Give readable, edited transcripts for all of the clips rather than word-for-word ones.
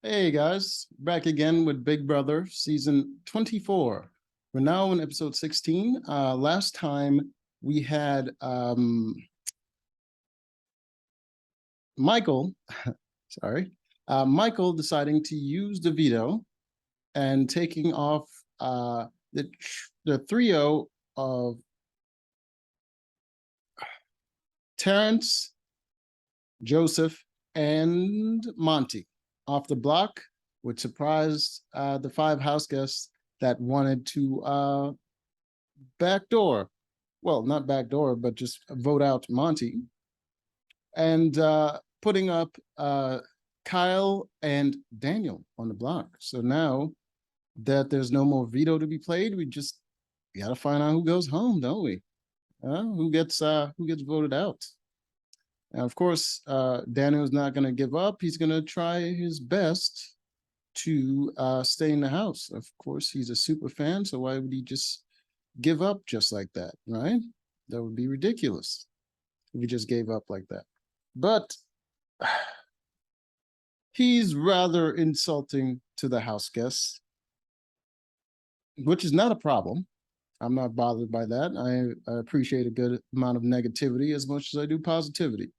Hey guys, back again with Big Brother season 24. We're now on episode 16. Last time we had Michael, sorry, Michael deciding to use the veto and taking off the trio of Terrence, Joseph, and Monty off the block, which surprised the five house guests that wanted to backdoor, well, not backdoor, but just vote out Monty, and putting up Kyle and Daniel on the block. So now that there's no more veto to be played, we got to find out who goes home, don't we? Who gets voted out? Now, of course, Daniel's not going to give up. He's going to try his best to stay in the house. Of course, he's a super fan, so why would he just give up just like that, right? That would be ridiculous if he just gave up like that. But he's rather insulting to the house guests, which is not a problem. I'm not bothered by that. I appreciate a good amount of negativity as much as I do positivity.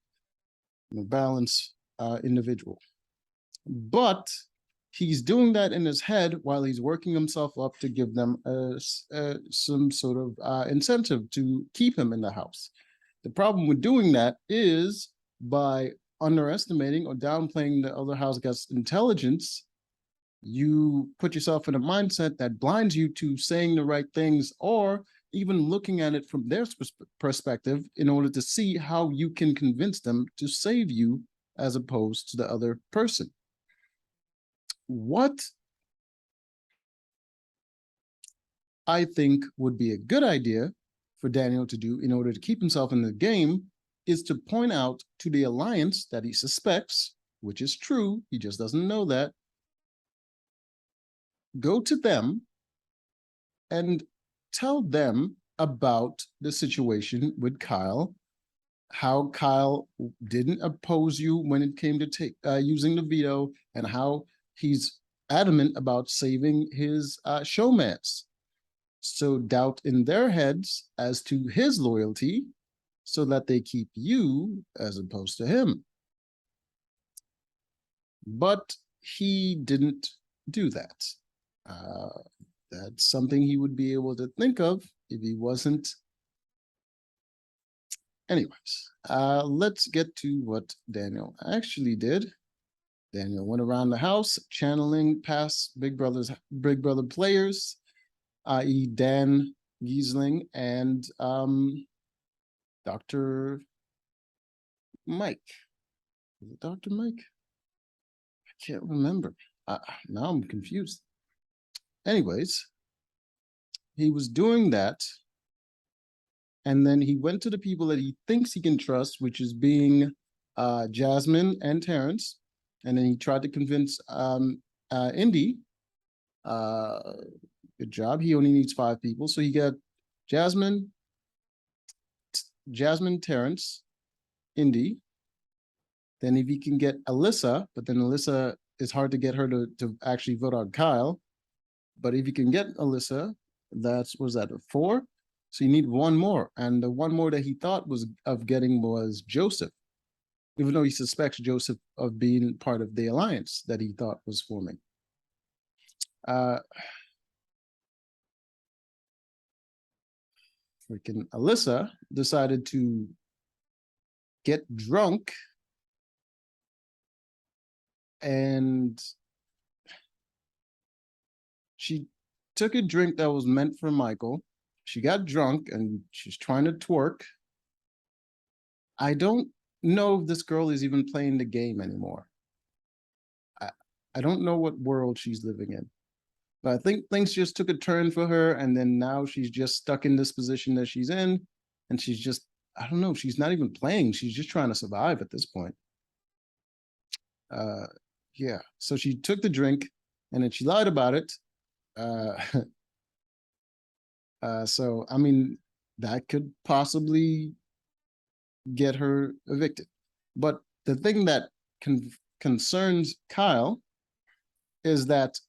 I'm a balanced individual. But he's doing that in his head while he's working himself up to give them some sort of incentive to keep him in the house. The problem with doing that is by underestimating or downplaying the other house guest's intelligence, you put yourself in a mindset that blinds you to saying the right things or even looking at it from their perspective in order to see how you can convince them to save you as opposed to the other person. What I think would be a good idea for Daniel to do in order to keep himself in the game is to point out to the alliance that he suspects, which is true, he just doesn't know that, go to them and tell them about the situation with Kyle, how Kyle didn't oppose you when it came to using the veto, and how he's adamant about saving his showmance. So doubt in their heads as to his loyalty so that they keep you as opposed to him. But he didn't do that. That's something he would be able to think of if he wasn't. Anyways, let's get to what Daniel actually did. Daniel went around the house channeling past Big Brother players, i.e. Dan Giesling and Dr. Mike. Is it Dr. Mike? I can't remember. Now I'm confused. Anyways, he was doing that. And then he went to the people that he thinks he can trust, which is being Jasmine and Terrence. And then he tried to convince Indy. Good job. He only needs 5 people. So he got Jasmine, Terrence, Indy. Then if he can get Alyssa, but then Alyssa is hard to get her to actually vote on Kyle. But if you can get Alyssa, was that a 4? So you need 1 more. And the 1 more that he thought was of getting was Joseph, even though he suspects Joseph of being part of the alliance that he thought was forming. Freaking Alyssa decided to get drunk and she took a drink that was meant for Michael. She got drunk and she's trying to twerk. I don't know if this girl is even playing the game anymore. I don't know what world she's living in. But I think things just took a turn for her, and then now she's just stuck in this position that she's in, and she's just, I don't know, she's not even playing. She's just trying to survive at this point. Yeah, so she took the drink, and then she lied about it. So, I mean, that could possibly get her evicted. But the thing that concerns Kyle is that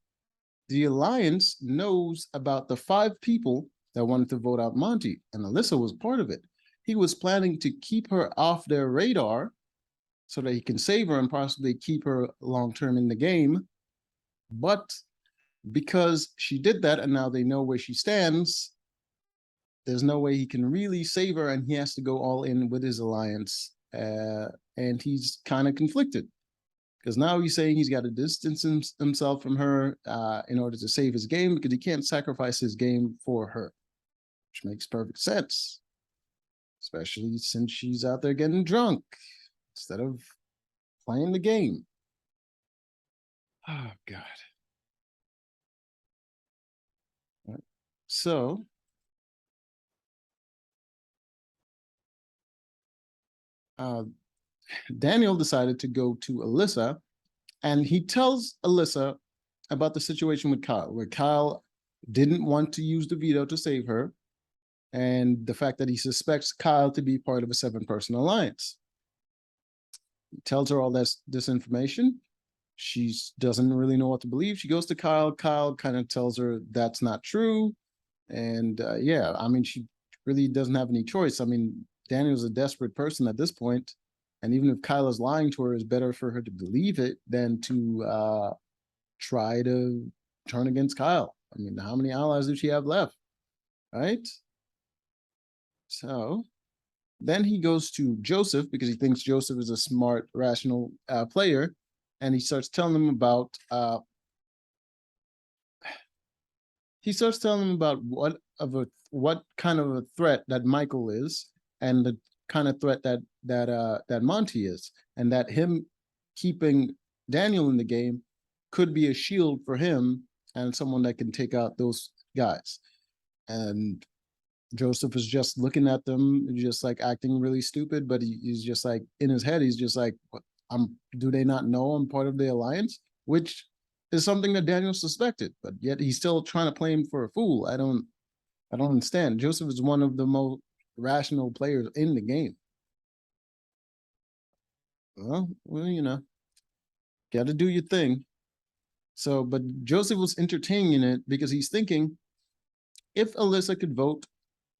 the Alliance knows about the 5 people that wanted to vote out Monty, and Alyssa was part of it. He was planning to keep her off their radar so that he can save her and possibly keep her long-term in the game. But because she did that and now they know where she stands, there's no way he can really save her, and he has to go all in with his Alliance. And he's kind of conflicted because now he's saying he's got to distance himself from her in order to save his game, because he can't sacrifice his game for her, which makes perfect sense, especially since she's out there getting drunk instead of playing the game. Oh, God. Right. So Daniel decided to go to Alyssa, and he tells Alyssa about the situation with Kyle, where Kyle didn't want to use the veto to save her, and the fact that he suspects Kyle to be part of a 7-person alliance. He tells her all this information. She doesn't really know what to believe. She goes to Kyle. Kyle kind of tells her that's not true. And yeah, I mean, she really doesn't have any choice. I mean, Daniel's a desperate person at this point, and even if Kyle is lying to her, it's better for her to believe it than to try to turn against Kyle. I mean, how many allies does she have left, right? So then he goes to Joseph because he thinks Joseph is a smart, rational player, and he starts telling him about what kind of a threat that Michael is, and the kind of threat that Monty is, and that him keeping Daniel in the game could be a shield for him and someone that can take out those guys. And Joseph is just looking at them, just like acting really stupid, but he's just like, in his head, he's just like, do they not know I'm part of the Alliance? Which is something that Daniel suspected, but yet he's still trying to play him for a fool. I don't understand. Joseph is one of the most rational players in the game. Well, you know, got to do your thing. So, but Joseph was entertaining it because he's thinking, if Alyssa could vote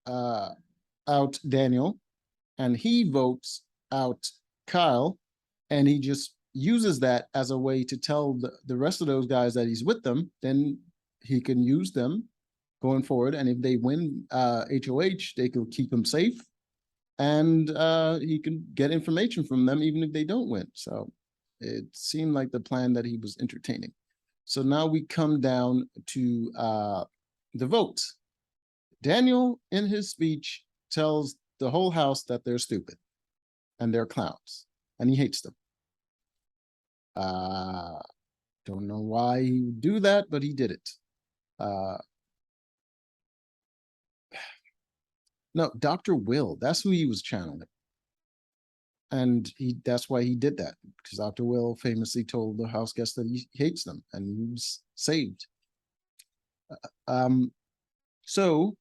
out Daniel and he votes out Kyle, and he just uses that as a way to tell the rest of those guys that he's with them, then he can use them going forward. And if they win HOH, they could keep him safe, and he can get information from them even if they don't win. So it seemed like the plan that he was entertaining. So now we come down to the votes. Daniel, in his speech, tells the whole house that they're stupid and they're clowns, and he hates them. Don't know why he would do that, but he did it. No, Dr. Will, that's who he was channeling. And that's why he did that, because Dr. Will famously told the house guests that he hates them, and he was saved. So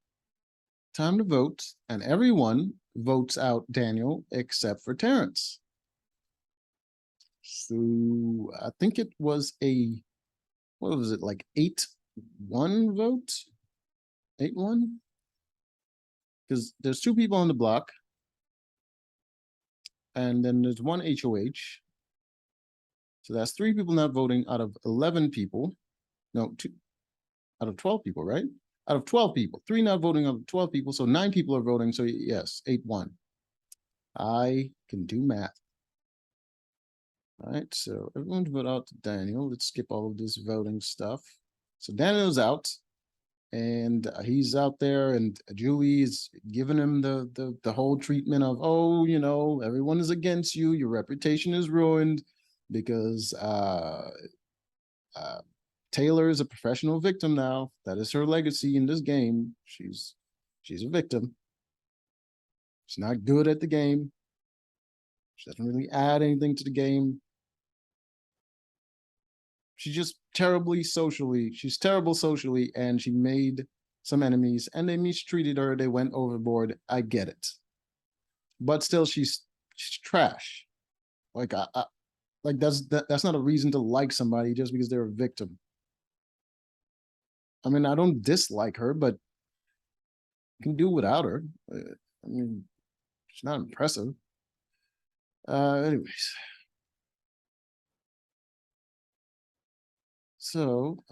time to vote, and everyone votes out Daniel except for Terrence. So I think it was what was it, like 8-1 vote? 8-1? Because there's 2 people on the block, and then there's 1 HOH. So that's 3 people not voting out of 11 people. No, 2 out of 12 people, right? Out of 12 people, 3 not voting out of 12 people. So 9 people are voting. So yes, 8-1. I can do math. All right, so everyone vote out to Daniel. Let's skip all of this voting stuff. So Daniel's out, and he's out there, and Julie is giving him the whole treatment of, oh, you know, everyone is against you. Your reputation is ruined because Taylor is a professional victim now. That is her legacy in this game. She's a victim. She's not good at the game. She doesn't really add anything to the game. She's just she's terrible socially, and she made some enemies, and they mistreated her. They went overboard. I get it. But still, she's trash. Like, like that's not a reason to like somebody just because they're a victim. I mean, I don't dislike her, but can do without her. I mean, she's not impressive. Anyways. So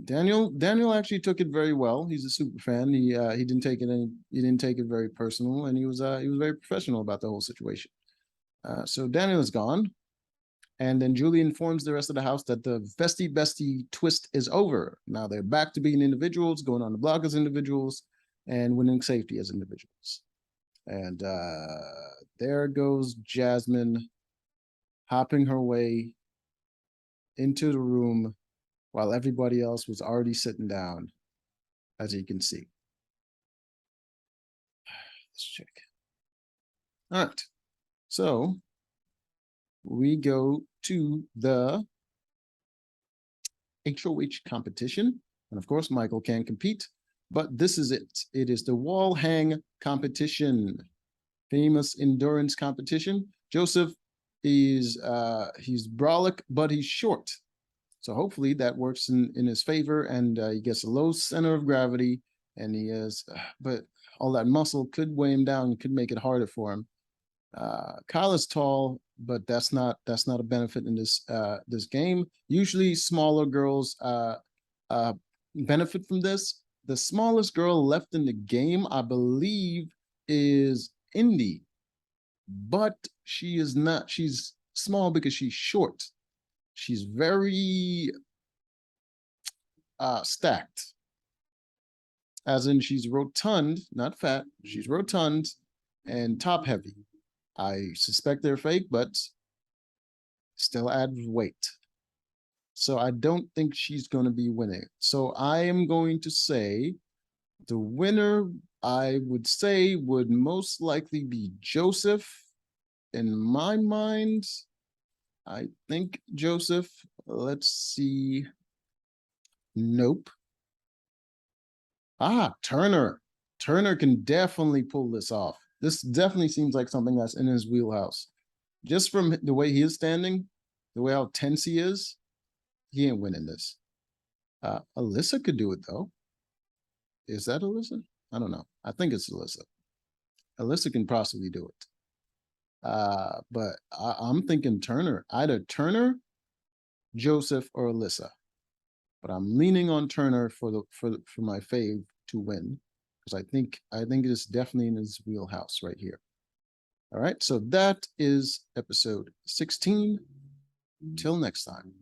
Daniel actually took it very well. He's a super fan. He didn't take it very personal, and he was very professional about the whole situation. So Daniel is gone. And then Julie informs the rest of the house that the bestie twist is over. Now they're back to being individuals, going on the block as individuals, and winning safety as individuals. And there goes Jasmine hopping her way into the room while everybody else was already sitting down, as you can see. Let's check. All right. So we go to the HOH competition. And of course, Michael can compete, but this is it. It is the wall hang competition, famous endurance competition. Joseph is, he's brolic, but he's short. So hopefully that works in his favor, and he gets a low center of gravity, and he is, but all that muscle could weigh him down, could make it harder for him. Kyle is tall, but that's not a benefit in this game. Usually smaller girls benefit from this. The smallest girl left in the game, I believe, is Indy, but she is not. She's small because she's short. She's very stacked, as in she's rotund, not fat. She's rotund and top heavy. I suspect they're fake, but still adds weight. So I don't think she's going to be winning. So I am going to say the winner, I would say, would most likely be Joseph. In my mind, I think Joseph. Let's see. Nope. Turner. Turner can definitely pull this off. This definitely seems like something that's in his wheelhouse. Just from the way he is standing, the way how tense he is, he ain't winning this. Alyssa could do it though. Is that Alyssa? I don't know. I think it's Alyssa. Alyssa can possibly do it. But I'm thinking Turner, either Turner, Joseph, or Alyssa. But I'm leaning on Turner for my fave to win, because I think it is definitely in his wheelhouse right here. All right, so that is episode 16. Till next time.